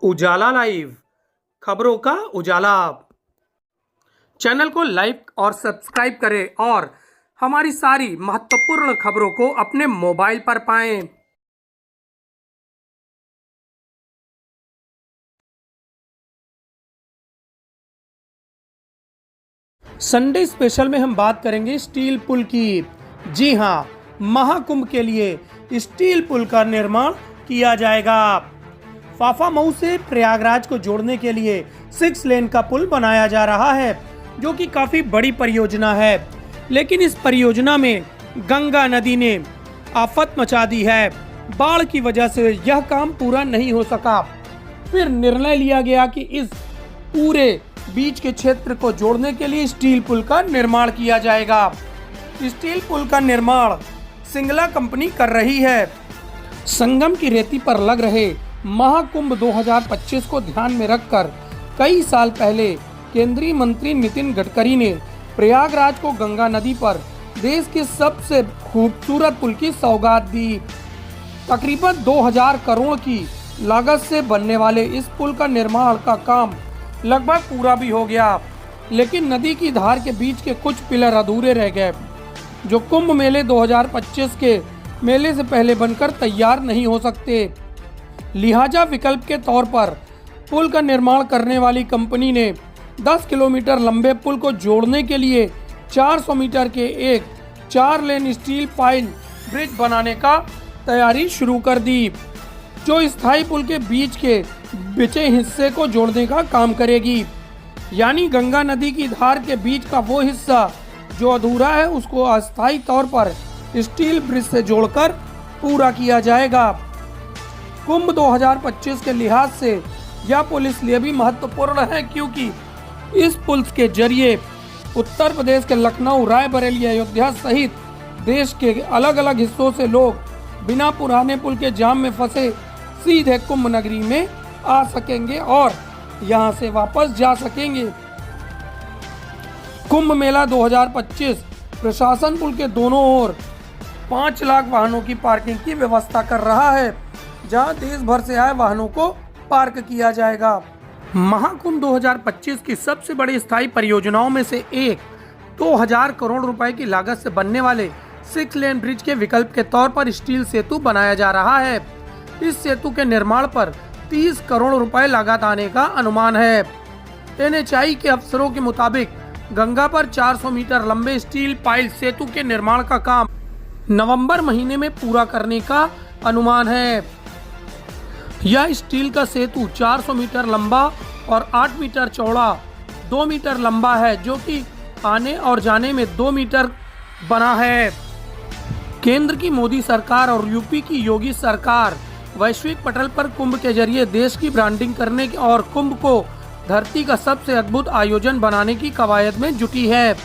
उजाला live, खबरों का उजाला। Channel को लाइक और सब्सक्राइब करें और हमारी सारी महत्वपूर्ण खबरों को अपने मोबाइल पर पाएं। संडे स्पेशल में हम बात करेंगे स्टील पुल की। जी हां, महाकुंभ के लिए स्टील पुल का निर्माण किया जाएगा। फाफामऊ से प्रयागराज को जोड़ने के लिए 6 लेन का पुल बनाया जा रहा है, जो कि काफी बड़ी परियोजना है। लेकिन इस परियोजना में गंगा नदी ने आफत मचा दी है। बाढ़ की वजह से यह काम पूरा नहीं हो सका। फिर निर्णय लिया गया कि इस पूरे बीच के क्षेत्र को जोड़ने के लिए स्टील पुल का निर्माण किया जाएगा। स्टील पुल का निर्माण सिंगला कंपनी कर रही है। संगम की रेती पर लग रहे महाकुंभ 2025 को ध्यान में रखकर कई साल पहले केंद्रीय मंत्री नितिन गडकरी ने प्रयागराज को गंगा नदी पर देश के सबसे खूबसूरत पुल की सौगात दी। तकरीबन 2000 करोड़ की लागत से बनने वाले इस पुल का निर्माण का काम लगभग पूरा भी हो गया, लेकिन नदी की धार के बीच के कुछ पिलर अधूरे रह गए, जो कुंभ मेले 2025 के मेले से पहले बनकर तैयार नहीं हो सकते। लिहाजा विकल्प के तौर पर पुल का निर्माण करने वाली कंपनी ने 10 किलोमीटर लंबे पुल को जोड़ने के लिए 400 मीटर के एक 4 लेन स्टील पाइल ब्रिज बनाने का तैयारी शुरू कर दी, जो स्थायी पुल के बीच के बचे हिस्से को जोड़ने का काम करेगी। यानी गंगा नदी की धार के बीच का वो हिस्सा जो अधूरा है, उसको अस्थायी तौर पर स्टील ब्रिज से जोड़कर पूरा किया जाएगा। कुंभ 2025 के लिहाज से यह पुल इसलिए भी महत्वपूर्ण है क्योंकि इस पुल के जरिए उत्तर प्रदेश के लखनऊ, रायबरेली, अयोध्या सहित देश के अलग अलग हिस्सों से लोग बिना पुराने पुल के जाम में फंसे सीधे कुंभ नगरी में आ सकेंगे और यहां से वापस जा सकेंगे। कुंभ मेला 2025 प्रशासन पुल के दोनों ओर 5 लाख वाहनों की पार्किंग की व्यवस्था कर रहा है, जहां देश भर से आए वाहनों को पार्क किया जाएगा। महाकुंभ 2025 की सबसे बड़ी स्थायी परियोजनाओं में से एक 2000 करोड़ रुपए की लागत से बनने वाले 6 लेन ब्रिज के विकल्प के तौर पर स्टील सेतु बनाया जा रहा है। इस सेतु के निर्माण पर 30 करोड़ रुपए लागत आने का अनुमान है। NHAI के अफसरों के मुताबिक गंगा पर 400 मीटर लंबे स्टील पाइल सेतु के निर्माण का काम नवंबर महीने में पूरा करने का अनुमान है। यह स्टील का सेतु 400 मीटर लंबा और 8 मीटर चौड़ा 2 मीटर लंबा है, जो कि आने और जाने में 2 मीटर बना है। केंद्र की मोदी सरकार और यूपी की योगी सरकार वैश्विक पटल पर कुंभ के जरिए देश की ब्रांडिंग करने और कुंभ को धरती का सबसे अद्भुत आयोजन बनाने की कवायद में जुटी है।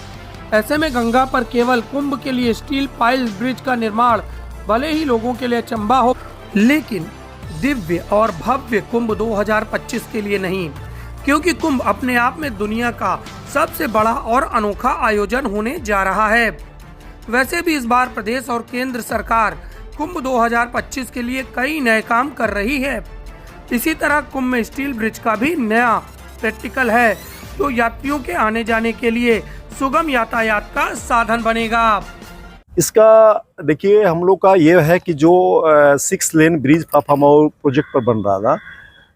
ऐसे में गंगा पर केवल कुंभ के लिए स्टील पाइल ब्रिज का निर्माण भले ही लोगों के लिए अचंभा हो, लेकिन दिव्य और भव्य कुंभ 2025 के लिए नहीं, क्योंकि कुंभ अपने आप में दुनिया का सबसे बड़ा और अनोखा आयोजन होने जा रहा है। वैसे भी इस बार प्रदेश और केंद्र सरकार कुंभ 2025 के लिए कई नए काम कर रही है। इसी तरह कुंभ में स्टील ब्रिज का भी नया प्रैक्टिकल है, जो यात्रियों के आने जाने के लिए सुगम यातायात का साधन बनेगा। इसका देखिए, हम लोग का ये है कि जो 6 लेन ब्रिज फाफामऊ प्रोजेक्ट पर बन रहा था,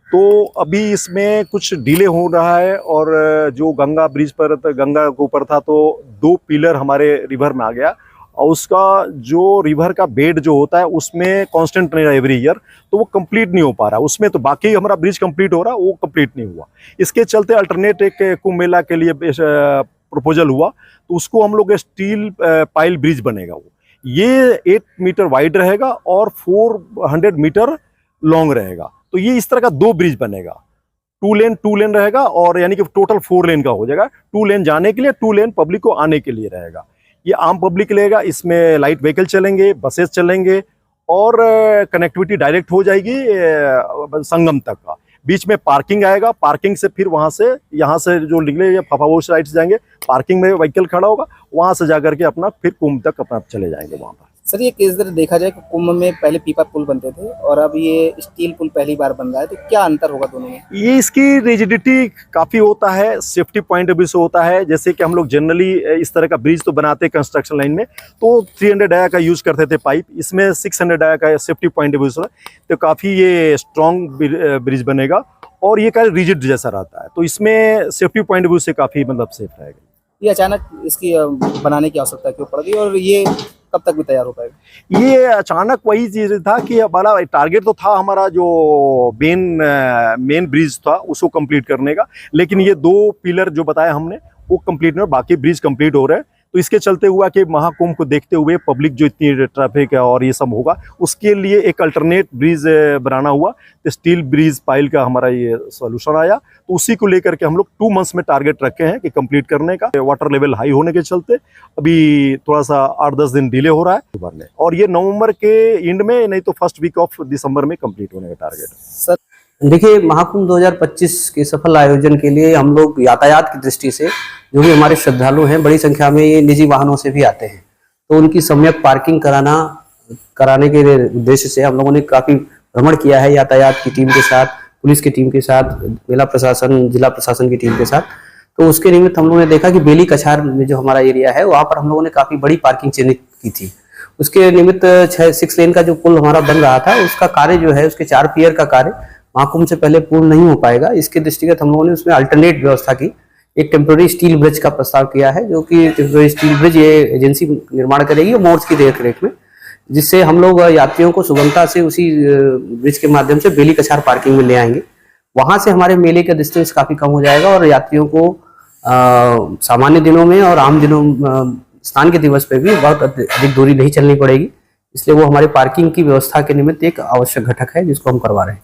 तो अभी इसमें कुछ डिले हो रहा है। और जो गंगा ब्रिज पर गंगा के ऊपर था, तो 2 पिलर हमारे रिवर में आ गया, और उसका जो रिवर का बेड जो होता है उसमें कांस्टेंट नहीं रहा एवरी ईयर, तो वो कंप्लीट नहीं हो पा रहा उसमें। तो बाकी हमारा ब्रिज कंप्लीट हो रहा, वो कंप्लीट नहीं हुआ। इसके चलते अल्टरनेट एक कुंभ मेला के लिए प्रपोजल हुआ, तो उसको हम लोग स्टील पाइल ब्रिज बनेगा। वो ये 8 मीटर वाइड रहेगा और 400 मीटर लॉन्ग रहेगा। तो ये इस तरह का 2 ब्रिज बनेगा। 2 लेन रहेगा, और यानी कि टोटल 4 लेन का हो जाएगा। 2 लेन जाने के लिए, 2 लेन पब्लिक को आने के लिए रहेगा। ये आम पब्लिक रहेगा, इसमें लाइट व्हीकल चलेंगे, बसेस चलेंगे, और कनेक्टिविटी डायरेक्ट हो जाएगी संगम तक का। बीच में पार्किंग आएगा, पार्किंग से फिर वहां से यहाँ से जो निकले फाफामऊ साइड से जाएंगे, पार्किंग में व्हीकल खड़ा होगा, वहां से जाकर के अपना फिर कुंभ तक अपना चले जाएंगे वहां पर। सर ये किस तरह देखा जाए कि कुंभ में पहले पीपा पुल बनते थे और अब ये स्टील पुल पहली बार बन रहा है, तो क्या अंतर होगा दोनों में? ये इसकी रिजिडिटी काफ़ी होता है, सेफ्टी पॉइंट ऑफ व्यू से होता है। जैसे कि हम लोग जनरली इस तरह का ब्रिज तो बनाते हैं कंस्ट्रक्शन लाइन में, तो 300 डाया का यूज़ करते थे पाइप, इसमें 600 डाया का सेफ्टी पॉइंट ऑफ व्यू से तो काफ़ी ये स्ट्रॉन्ग ब्रिज बनेगा और ये का रिजिड जैसा रहता है, तो इसमें सेफ्टी पॉइंट ऑफ व्यू से काफ़ी मतलब सेफ रहेगा। ये अचानक इसकी बनाने की आवश्यकता क्यों पड़ गई और ये कब तक भी तैयार हो पाएगा? ये अचानक वही चीज था कि हमारा टारगेट तो था हमारा जो मेन ब्रिज था उसको कंप्लीट करने का, लेकिन ये 2 पिलर जो बताया हमने वो कंप्लीट नहीं, बाकी ब्रिज कंप्लीट हो रहे हैं। तो इसके चलते हुआ कि महाकुंभ को देखते हुए पब्लिक जो इतनी ट्रैफिक है और ये सब होगा, उसके लिए एक अल्टरनेट ब्रिज बनाना हुआ, तो स्टील ब्रिज पाइल का हमारा ये सोल्यूशन आया। तो उसी को लेकर के हम लोग 2 मंथ्स में टारगेट रखे हैं कि कंप्लीट करने का। वाटर लेवल हाई होने के चलते अभी थोड़ा सा 8-10 दिन डिले हो रहा है, और ये नवंबर के एंड में नहीं तो फर्स्ट वीक ऑफ दिसंबर में कंप्लीट होने का टारगेट है। सर देखिए, महाकुंभ 2025 के सफल आयोजन के लिए हम लोग यातायात की दृष्टि से जो भी हमारे श्रद्धालु हैं, बड़ी संख्या में ये निजी वाहनों से भी आते हैं, तो उनकी सम्यक पार्किंग कराने के उद्देश्य से हम लोगों ने काफी भ्रमण किया है यातायात की टीम के साथ, पुलिस की टीम के साथ, मेला प्रशासन, जिला प्रशासन की टीम के साथ। तो उसके निमित्त हम लोगों ने देखा कि बेली कछार में जो हमारा एरिया है वहाँ पर हम लोगों ने काफी बड़ी पार्किंग चिन्हित की थी। उसके निमित्त 6 लेन का जो पुल हमारा बन रहा था, उसका कार्य जो है, उसके 4 पियर का कार्य महाकुंभ से पहले पूर्ण नहीं हो पाएगा। इसके दृष्टिगत हम लोगों ने उसमें अल्टरनेट व्यवस्था की, एक टेम्पोररी स्टील ब्रिज का प्रस्ताव किया है, जो कि टेम्पोररी स्टील ब्रिज ये एजेंसी निर्माण करेगी मोर्च की देखरेख में, जिससे हम लोग यात्रियों को सुगमता से उसी ब्रिज के माध्यम से बेली कछार पार्किंग में ले आएंगे। वहां से हमारे मेले का डिस्टेंस काफी कम हो जाएगा और यात्रियों को सामान्य दिनों में और आम दिनों स्नान के दिवस पे भी बहुत अधिक दूरी नहीं चलनी पड़ेगी। इसलिए वो हमारे पार्किंग की व्यवस्था के निमित्त एक आवश्यक घटक है जिसको हम करवा रहे हैं।